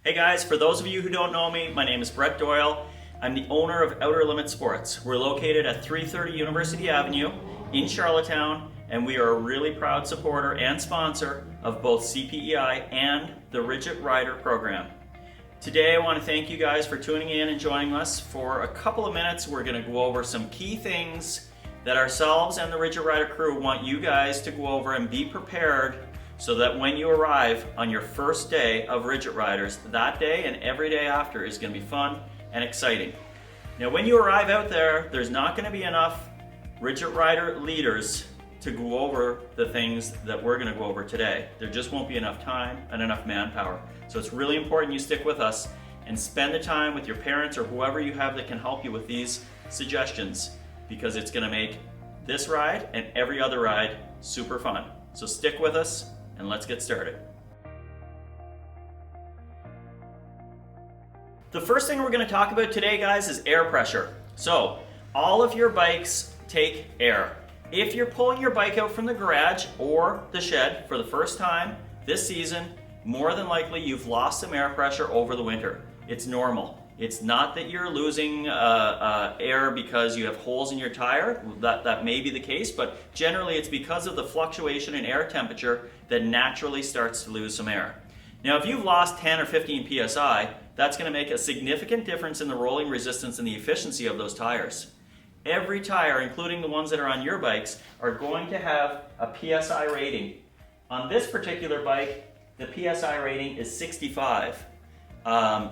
Hey guys, for those of you who don't know me, my name is Brett Doyle. I'm the owner of Outer Limit Sports. We're located at 330 University Avenue in Charlottetown, and we are a really proud supporter and sponsor of both CPEI and the Ridgit Rider program. Today I want to thank you guys for tuning in and joining us. For a couple of minutes, we're going to go over some key things that ourselves and the Ridgit Rider crew want you guys to go over and be prepared so that when you arrive on your first day of Ridgit Riders, that day and every day after is going to be fun and exciting. Now when you arrive out there, there's not going to be enough Ridgit Rider leaders to go over the things that we're going to go over today. There just won't be enough time and enough manpower. So it's really important you stick with us and spend the time with your parents or whoever you have that can help you with these suggestions, because it's going to make this ride and every other ride super fun. So stick with us and let's get started. The first thing we're going to talk about today, guys, is air pressure. So all of your bikes take air. If you're pulling your bike out from the garage or the shed for the first time this season, more than likely you've lost some air pressure over the winter. It's normal. It's not that you're losing air because you have holes in your tire. That may be the case, but generally it's because of the fluctuation in air temperature that naturally starts to lose some air. Now, if you've lost 10 or 15 psi, that's going to make a significant difference in the rolling resistance and the efficiency of those tires. Every tire, including the ones that are on your bikes, are going to have a PSI rating. On this particular bike, the PSI rating is 65.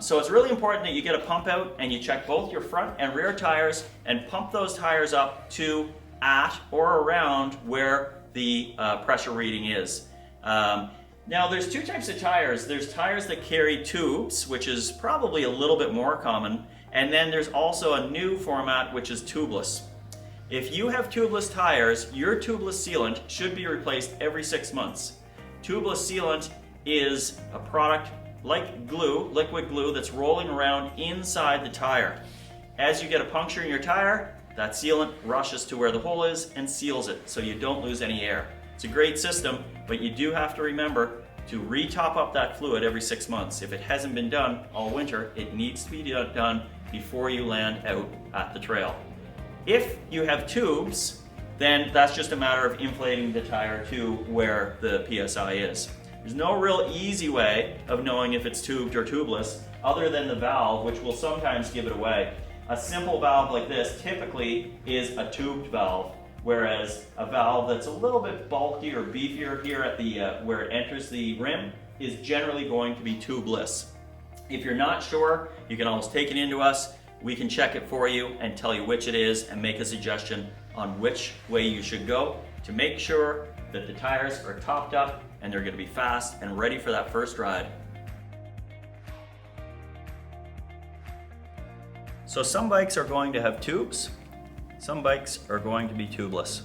So it's really important that you get a pump out and you check both your front and rear tires and pump those tires up to at or around where the pressure reading is. Now there's two types of tires. There's tires that carry tubes, which is probably a little bit more common, and then there's also a new format which is tubeless. If you have tubeless tires, your tubeless sealant should be replaced every 6 months. Tubeless sealant is a product like glue, liquid glue, that's rolling around inside the tire. As you get a puncture in your tire, that sealant rushes to where the hole is and seals it so you don't lose any air. It's a great system, but you do have to remember to re-top up that fluid every 6 months. If it hasn't been done all winter, it needs to be done before you land out at the trail. If you have tubes, then that's just a matter of inflating the tire to where the PSI is. There's no real easy way of knowing if it's tubed or tubeless other than the valve, which will sometimes give it away. A simple valve like this typically is a tubed valve, whereas a valve that's a little bit bulky or beefier here at the where it enters the rim is generally going to be tubeless. If you're not sure, you can always take it into us. We can check it for you and tell you which it is and make a suggestion on which way you should go to make sure that the tires are topped up and they're going to be fast and ready for that first ride. So some bikes are going to have tubes, some bikes are going to be tubeless.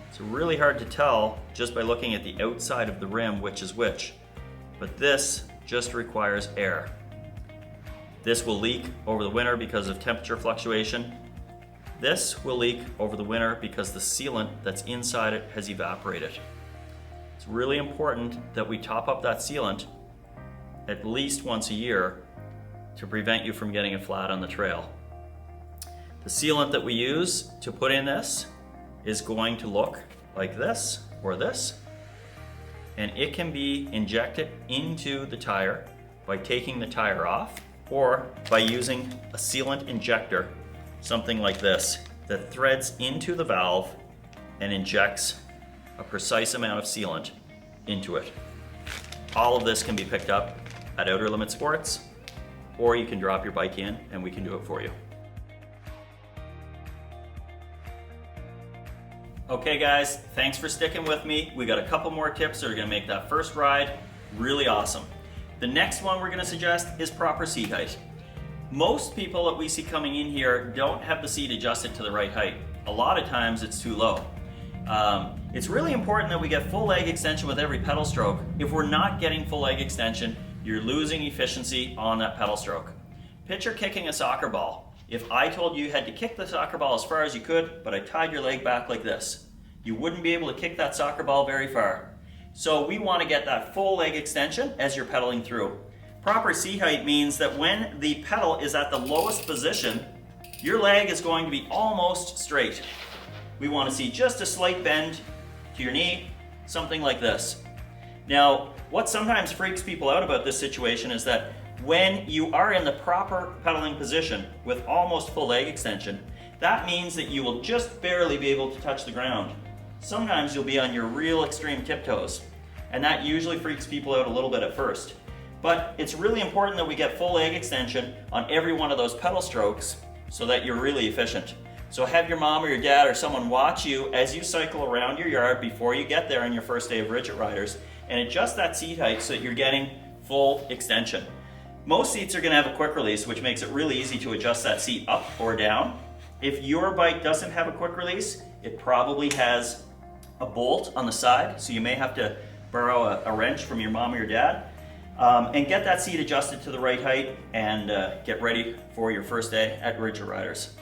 It's really hard to tell just by looking at the outside of the rim which is which, but this just requires air. This will leak over the winter because of temperature fluctuation. This will leak over the winter because the sealant that's inside it has evaporated. It's really important that we top up that sealant at least once a year to prevent you from getting it flat on the trail. The sealant that we use to put in this is going to look like this or this, and it can be injected into the tire by taking the tire off or by using a sealant injector, something like this, that threads into the valve and injects a precise amount of sealant into it. All of this can be picked up at Outer Limit Sports, or you can drop your bike in and we can do it for you. Okay guys, thanks for sticking with me. We got a couple more tips that are gonna make that first ride really awesome. The next one we're gonna suggest is proper seat height. Most people that we see coming in here don't have the seat adjusted to the right height. A lot of times it's too low. It's really important that we get full leg extension with every pedal stroke. If we're not getting full leg extension, you're losing efficiency on that pedal stroke. Picture kicking a soccer ball. If I told you you had to kick the soccer ball as far as you could, but I tied your leg back like this, you wouldn't be able to kick that soccer ball very far. So we want to get that full leg extension as you're pedaling through. Proper seat height means that when the pedal is at the lowest position, your leg is going to be almost straight. We want to see just a slight bend to your knee, something like this. Now, what sometimes freaks people out about this situation is that when you are in the proper pedaling position with almost full leg extension, that means that you will just barely be able to touch the ground. Sometimes you'll be on your real extreme tiptoes, and that usually freaks people out a little bit at first. But it's really important that we get full leg extension on every one of those pedal strokes so that you're really efficient. So have your mom or your dad or someone watch you as you cycle around your yard before you get there on your first day of Ridgit Riders, and adjust that seat height so that you're getting full extension. Most seats are going to have a quick release, which makes it really easy to adjust that seat up or down. If your bike doesn't have a quick release, it probably has a bolt on the side, so you may have to borrow a wrench from your mom or your dad. And get that seat adjusted to the right height and get ready for your first day at Ridgit Riders.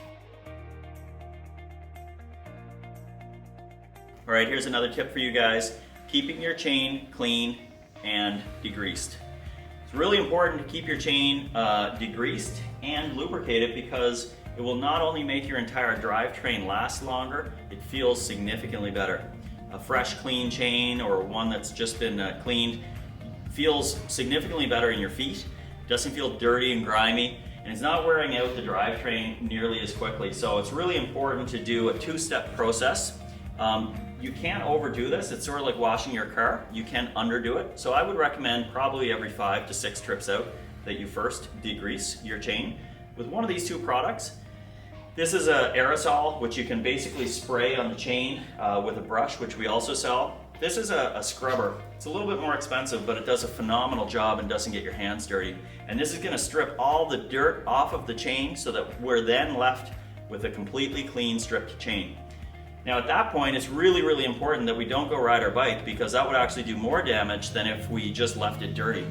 All right, here's another tip for you guys. Keeping your chain clean and degreased. It's really important to keep your chain degreased and lubricated because it will not only make your entire drivetrain last longer, it feels significantly better. A fresh, clean chain or one that's just been cleaned feels significantly better in your feet, doesn't feel dirty and grimy, and it's not wearing out the drivetrain nearly as quickly. So it's really important to do a two-step process. You can't overdo this. It's sort of like washing your car. You can underdo it. So I would recommend probably every 5 to 6 trips out that you first degrease your chain with one of these two products. This is an aerosol, which you can basically spray on the chain with a brush, which we also sell. This is a scrubber. It's a little bit more expensive, but it does a phenomenal job and doesn't get your hands dirty. And this is going to strip all the dirt off of the chain so that we're then left with a completely clean stripped chain. Now at that point, it's really, really important that we don't go ride our bike because that would actually do more damage than if we just left it dirty.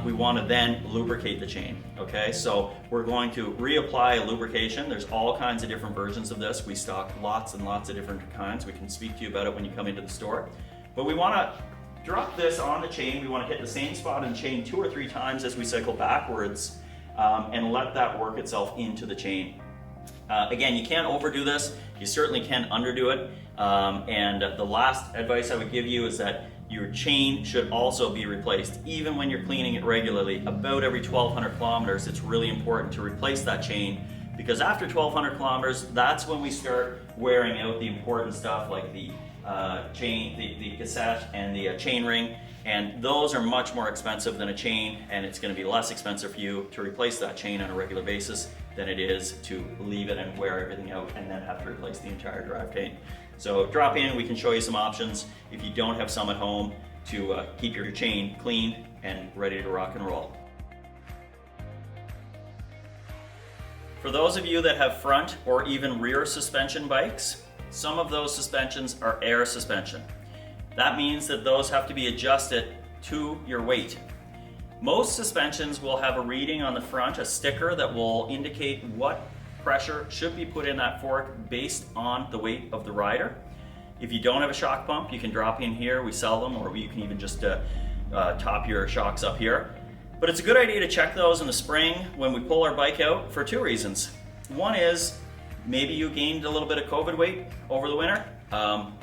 We want to then lubricate the chain, okay? So we're going to reapply a lubrication. There's all kinds of different versions of this. We stock lots and lots of different kinds. We can speak to you about it when you come into the store. But we want to drop this on the chain. We want to hit the same spot in the chain 2 or 3 times as we cycle backwards and let that work itself into the chain. Again, you can't overdo this. You certainly can underdo it. And the last advice I would give you is that your chain should also be replaced. Even when you're cleaning it regularly, about every 1,200 kilometers, it's really important to replace that chain because after 1,200 kilometers, that's when we start wearing out the important stuff like the chain, the cassette and the chain ring. And those are much more expensive than a chain, and it's going to be less expensive for you to replace that chain on a regular basis than it is to leave it and wear everything out and then have to replace the entire drivetrain. So drop in, we can show you some options if you don't have some at home to keep your chain clean and ready to rock and roll. For those of you that have front or even rear suspension bikes, some of those suspensions are air suspension. That means that those have to be adjusted to your weight. Most suspensions will have a reading on the front, a sticker that will indicate what pressure should be put in that fork based on the weight of the rider. If you don't have a shock pump, you can drop in here, we sell them, or you can even just top your shocks up here. But it's a good idea to check those in the spring when we pull our bike out for 2 reasons. One is maybe you gained a little bit of COVID weight over the winter,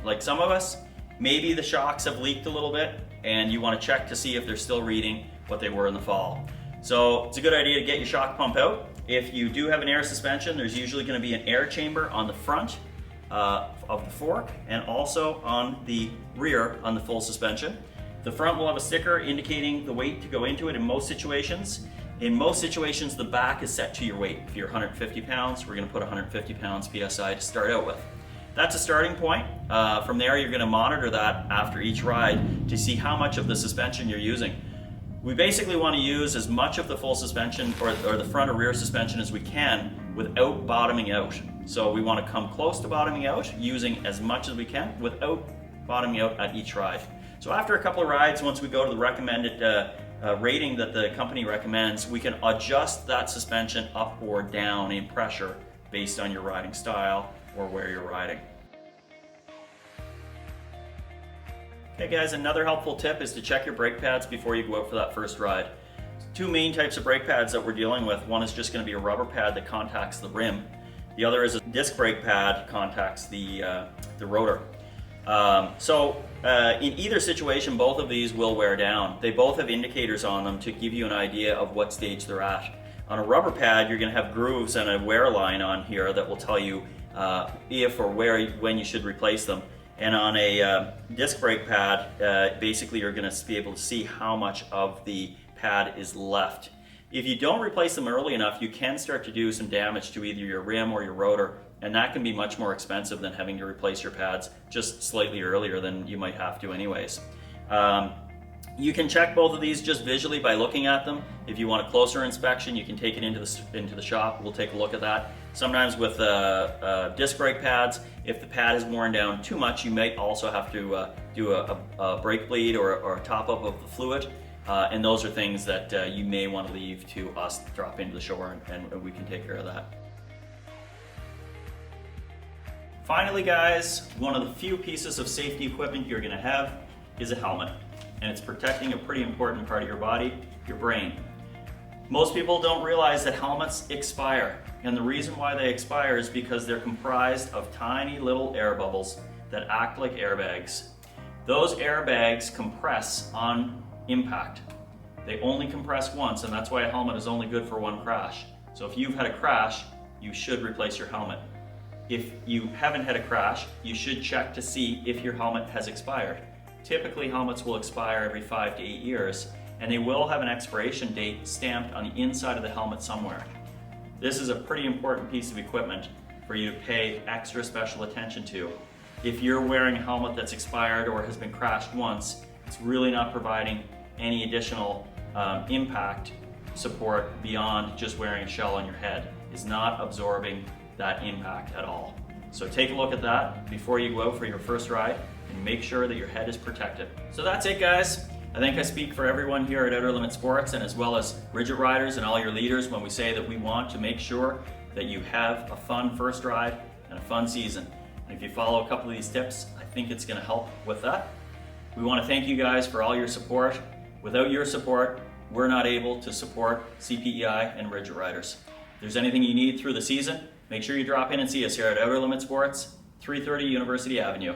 like some of us. Maybe the shocks have leaked a little bit and you want to check to see if they're still reading what they were in the fall. So it's a good idea to get your shock pump out. If you do have an air suspension, there's usually going to be an air chamber on the front of the fork and also on the rear on the full suspension. The front will have a sticker indicating the weight to go into it in most situations. In most situations, the back is set to your weight. If you're 150 pounds, we're going to put 150 pounds PSI to start out with. That's a starting point. From there, you're going to monitor that after each ride to see how much of the suspension you're using. We basically want to use as much of the full suspension or the front or rear suspension as we can without bottoming out. So we want to come close to bottoming out using as much as we can without bottoming out at each ride. So after a couple of rides, once we go to the recommended rating that the company recommends, we can adjust that suspension up or down in pressure based on your riding style or where you're riding. Okay guys, another helpful tip is to check your brake pads before you go out for that first ride. two main types of brake pads that we're dealing with. One is just going to be a rubber pad that contacts the rim. The other is a disc brake pad contacts the rotor. In either situation, both of these will wear down. They both have indicators on them to give you an idea of what stage they're at. On a rubber pad, you're going to have grooves and a wear line on here that will tell you if or when you should replace them. And on a disc brake pad, basically you're going to be able to see how much of the pad is left. If you don't replace them early enough, you can start to do some damage to either your rim or your rotor, and that can be much more expensive than having to replace your pads just slightly earlier than you might have to anyways. You can check both of these just visually by looking at them. If you want a closer inspection, you can take it into the shop. We'll take a look at that. Sometimes with disc brake pads, if the pad is worn down too much, you might also have to do a brake bleed or a top up of the fluid. And those are things that you may want to leave to us to drop into the show, and we can take care of that. Finally guys, one of the few pieces of safety equipment you're going to have is a helmet. And it's protecting a pretty important part of your body, your brain. Most people don't realize that helmets expire. And the reason why they expire is because they're comprised of tiny little air bubbles that act like airbags. Those airbags compress on impact. They only compress once, and that's why a helmet is only good for one crash. So if you've had a crash, you should replace your helmet. If you haven't had a crash, you should check to see if your helmet has expired. Typically, helmets will expire every 5 to 8 years, and they will have an expiration date stamped on the inside of the helmet somewhere. This is a pretty important piece of equipment for you to pay extra special attention to. If you're wearing a helmet that's expired or has been crashed once, it's really not providing any additional impact support beyond just wearing a shell on your head. It's not absorbing that impact at all. So take a look at that before you go out for your first ride and make sure that your head is protected. So that's it guys. I think I speak for everyone here at Outer Limit Sports, and as well as Ridgit riders and all your leaders when we say that we want to make sure that you have a fun first ride and a fun season. And if you follow a couple of these tips, I think it's going to help with that. We want to thank you guys for all your support. Without your support, we're not able to support CPEI and Ridgit riders. If there's anything you need through the season, make sure you drop in and see us here at Outer Limit Sports, 330 University Avenue.